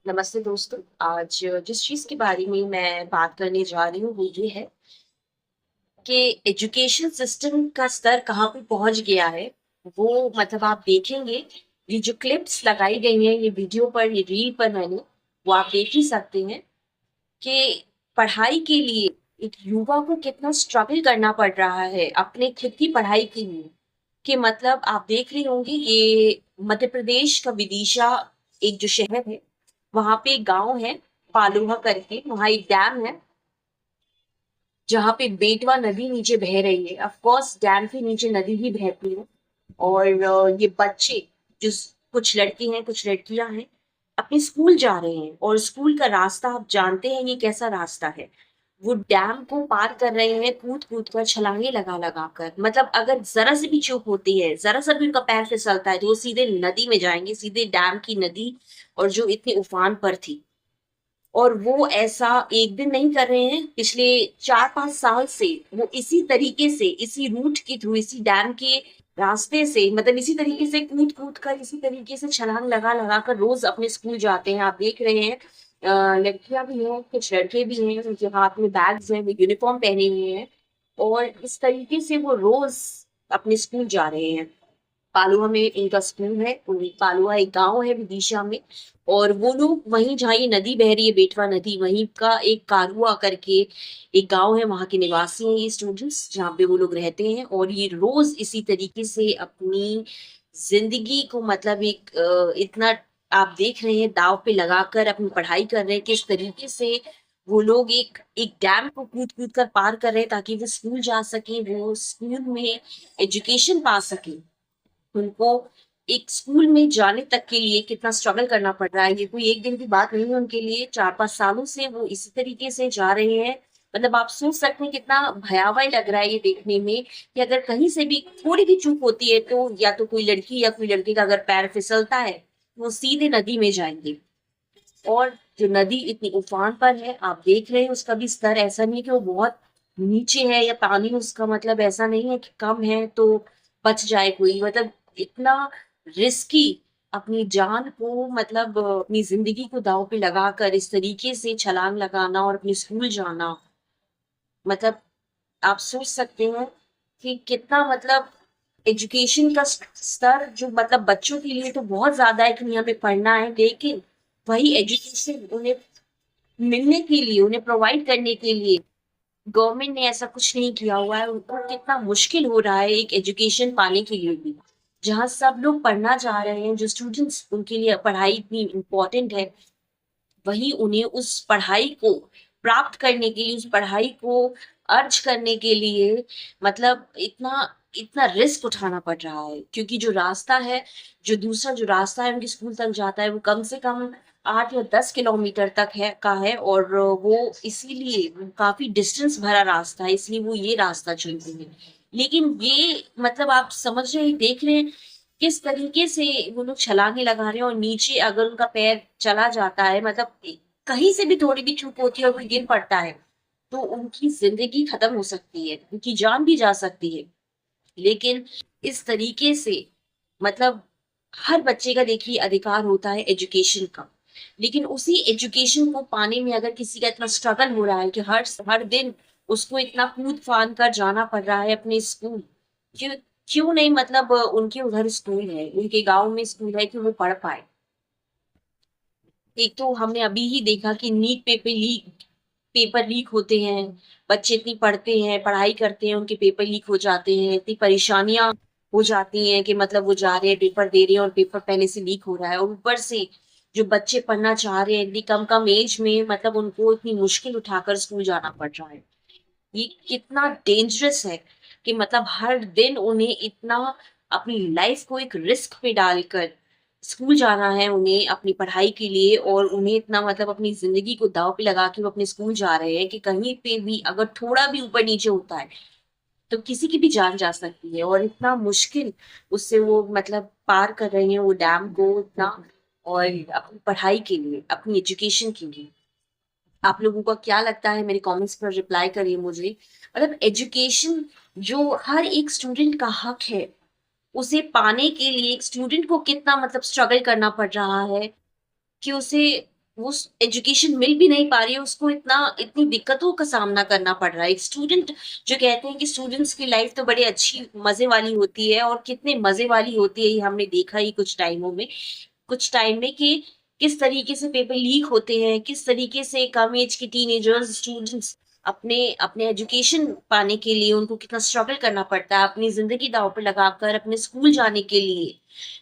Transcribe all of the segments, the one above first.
नमस्ते दोस्तों। आज जिस चीज़ के बारे में मैं बात करने जा रही हूँ वो ये है कि एजुकेशन सिस्टम का स्तर कहाँ पे पहुँच गया है। वो मतलब आप देखेंगे, ये जो क्लिप्स लगाई गई हैं, ये वीडियो पर, ये रील पर मैंने, वो आप देख ही सकते हैं कि पढ़ाई के लिए एक युवा को कितना स्ट्रगल करना पड़ रहा है अपने खुद की पढ़ाई के लिए। कि मतलब आप देख रहे होंगे, ये मध्य प्रदेश का विदिशा एक जो शहर है, वहां पे एक गांव है पालुहा करके, वहां एक डैम है जहाँ पे बेतवा नदी नीचे बह रही है। ऑफ कोर्स डैम के नीचे नदी ही बहती है। और ये बच्चे जो कुछ लड़के हैं कुछ लड़कियां हैं, अपने स्कूल जा रहे हैं। और स्कूल का रास्ता आप जानते हैं ये कैसा रास्ता है। वो डैम को पार कर रहे हैं कूद कूद कर, छलांगे लगा लगा कर। मतलब अगर जरा सी भी चूक होती है, जरा सा भी उनका पैर फिसलता है, तो वो सीधे नदी में जाएंगे, सीधे डैम की नदी, और जो इतने उफान पर थी। और वो ऐसा एक दिन नहीं कर रहे हैं, पिछले 4-5 साल से वो इसी तरीके से, इसी रूट के थ्रू, इसी डैम के रास्ते से, मतलब इसी तरीके से कूद कूद कर, इसी तरीके से छलांग लगा लगा कर रोज अपने स्कूल जाते हैं। आप देख रहे हैं लड़कियां भी हैं, कुछ लड़के भी हैं, उनके हाथ में बैग्स हैं, वो यूनिफॉर्म पहने हुए हैं। और इस तरीके से वो रोज अपने स्कूल जा रहे हैं। पालुआ में इनका स्कूल है। पालुआ एक गांव है विदिशा में। और वो लोग वहीं जहाँ ये नदी बह रही है, बेटवा नदी, वहीं का एक कारुआ करके एक गांव है, वहां के निवासी हैं ये स्टूडेंट्स, जहाँ पे वो लोग रहते हैं। और ये रोज इसी तरीके से अपनी जिंदगी को, मतलब एक इतना आप देख रहे हैं, दाव पे लगाकर अपनी पढ़ाई कर रहे हैं। किस तरीके से वो लोग एक एक डैम को कूद कूद कर पार कर रहे हैं ताकि वो स्कूल जा सके, वो स्कूल में एजुकेशन पा सके। उनको एक स्कूल में जाने तक के लिए कितना स्ट्रगल करना पड़ रहा है। ये कोई एक दिन की बात नहीं है उनके लिए, 4-5 सालों से वो इसी तरीके से जा रहे हैं। मतलब आप सोच सकते हैं कितना भयावह लग रहा है ये देखने में, कि अगर कहीं से भी थोड़ी भी चूक होती है तो या तो कोई लड़की या कोई लड़के का अगर पैर फिसलता है, वो सीधे नदी में जाएंगे। और जो नदी इतनी उफान पर है, आप देख रहे हैं, उसका भी स्तर ऐसा नहीं है कि वो बहुत नीचे है, या पानी उसका मतलब ऐसा नहीं है कि कम है तो बच जाए कोई। मतलब इतना रिस्की, अपनी जान को, मतलब अपनी जिंदगी को दांव पे लगाकर इस तरीके से छलांग लगाना और अपने स्कूल जाना। मतलब आप सोच सकते हैं कि कितना, मतलब एजुकेशन का स्तर जो, मतलब बच्चों के लिए तो बहुत ज्यादा है कि यहाँ पे पढ़ना है, लेकिन वही एजुकेशन उन्हें मिलने के लिए, उन्हें प्रोवाइड करने के लिए गवर्नमेंट ने ऐसा कुछ नहीं किया हुआ है। उनको कितना मुश्किल हो रहा है एक एजुकेशन पाने के लिए भी। जहाँ सब लोग पढ़ना चाह रहे हैं, जो स्टूडेंट्स, उनके लिए पढ़ाई इतनी इम्पोर्टेंट है, वहीं उन्हें उस पढ़ाई को प्राप्त करने के लिए, उस पढ़ाई को अर्ज करने के लिए, मतलब इतना इतना रिस्क उठाना पड़ रहा है। क्योंकि जो रास्ता है, जो दूसरा जो रास्ता है उनके स्कूल तक जाता है, वो कम से कम 8 या 10 किलोमीटर तक है का है। और वो इसीलिए काफी डिस्टेंस भरा रास्ता है, इसलिए वो ये रास्ता चुनते हैं। लेकिन ये, मतलब आप समझ रहे हैं, देख रहे हैं किस तरीके से वो लोग छलांगे लगा रहे हैं। और नीचे अगर उनका पैर चला जाता है, मतलब कहीं से भी थोड़ी भी चूक होती है और कोई गिर पड़ता है, तो उनकी जिंदगी खत्म हो सकती है, उनकी जान भी जा सकती है। लेकिन इस तरीके से, मतलब हर बच्चे का देखिए अधिकार होता है एजुकेशन का। लेकिन उसी एजुकेशन को पाने में अगर किसी का इतना स्ट्रगल हो रहा है कि हर हर दिन उसको इतना कूद फान कर जाना पड़ रहा है अपने स्कूल, क्यों क्यों नहीं, मतलब उनके उधर स्कूल है, उनके गांव में स्कूल है कि वो पढ़ पाए। एक तो हमने अभी ही देखा कि नीट पेपर लीक होते हैं। बच्चे इतनी पढ़ते हैं, पढ़ाई करते हैं, उनके पेपर लीक हो जाते हैं, इतनी परेशानियां हो जाती हैं कि मतलब वो जा रहे हैं, पेपर दे रहे हैं और पेपर पहले से लीक हो रहा है। और ऊपर से जो बच्चे पढ़ना चाह रहे हैं इतनी कम कम एज में, मतलब उनको इतनी मुश्किल उठाकर स्कूल जाना पड़ रहा है। ये कितना डेंजरस है कि मतलब हर दिन उन्हें इतना अपनी लाइफ को एक रिस्क पे डालकर स्कूल जाना है उन्हें अपनी पढ़ाई के लिए। और उन्हें इतना, मतलब अपनी जिंदगी को दांव पे लगा के वो अपने स्कूल जा रहे हैं कि कहीं पे भी अगर थोड़ा भी ऊपर नीचे होता है तो किसी की भी जान जा सकती है। और इतना मुश्किल उससे वो, मतलब पार कर रहे हैं वो डैम को इतना, और अपनी पढ़ाई के लिए, अपनी एजुकेशन के लिए। आप लोगों का क्या लगता है, मेरे कमेंट्स पर रिप्लाई करिए मुझे। मतलब एजुकेशन जो हर एक स्टूडेंट का हक है, उसे पाने के लिए एक स्टूडेंट को कितना, मतलब स्ट्रगल करना पड़ रहा है कि उसे वो एजुकेशन मिल भी नहीं पा रही है, उसको इतनी दिक्कतों का सामना करना पड़ रहा है। एक स्टूडेंट जो कहते हैं कि स्टूडेंट्स की लाइफ तो बड़ी अच्छी मजे वाली होती है, और कितने मजे वाली होती है ये हमने देखा ही कुछ टाइम में कि किस तरीके से पेपर लीक होते हैं, किस तरीके से कम एज के टीनेजर्स, स्टूडेंट्स अपने अपने एजुकेशन पाने के लिए उनको कितना स्ट्रगल करना पड़ता है, अपनी ज़िंदगी दाँव पे लगाकर अपने स्कूल जाने के लिए,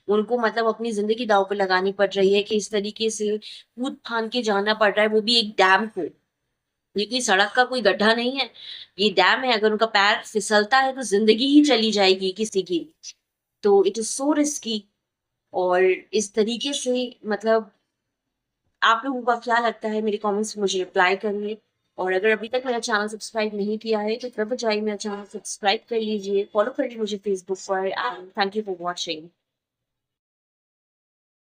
उनको मतलब अपनी ज़िंदगी दाँव पे लगानी पड़ रही है कि इस तरीके से कूद-फान के जाना पड़ रहा है, वो भी एक डैम को। ये कोई सड़क का कोई गड्ढा नहीं है, ये डैम है, अगर उनका पैर फिसलता है तो ज़िंदगी ही चली जाएगी किसी की। तो इट इज़ सो रिस्की। और इस तरीके से मतलब आप लोगों का क्या लगता है, मेरे कमेंट्स में मुझे रिप्लाई करिए। और अगर अभी तक मेरा चैनल सब्सक्राइब नहीं किया है तो कृपया जाइए मेरा चैनल सब्सक्राइब कर लीजिए, फॉलो कर लीजिए मुझे फेसबुक पर। And thank you for watching.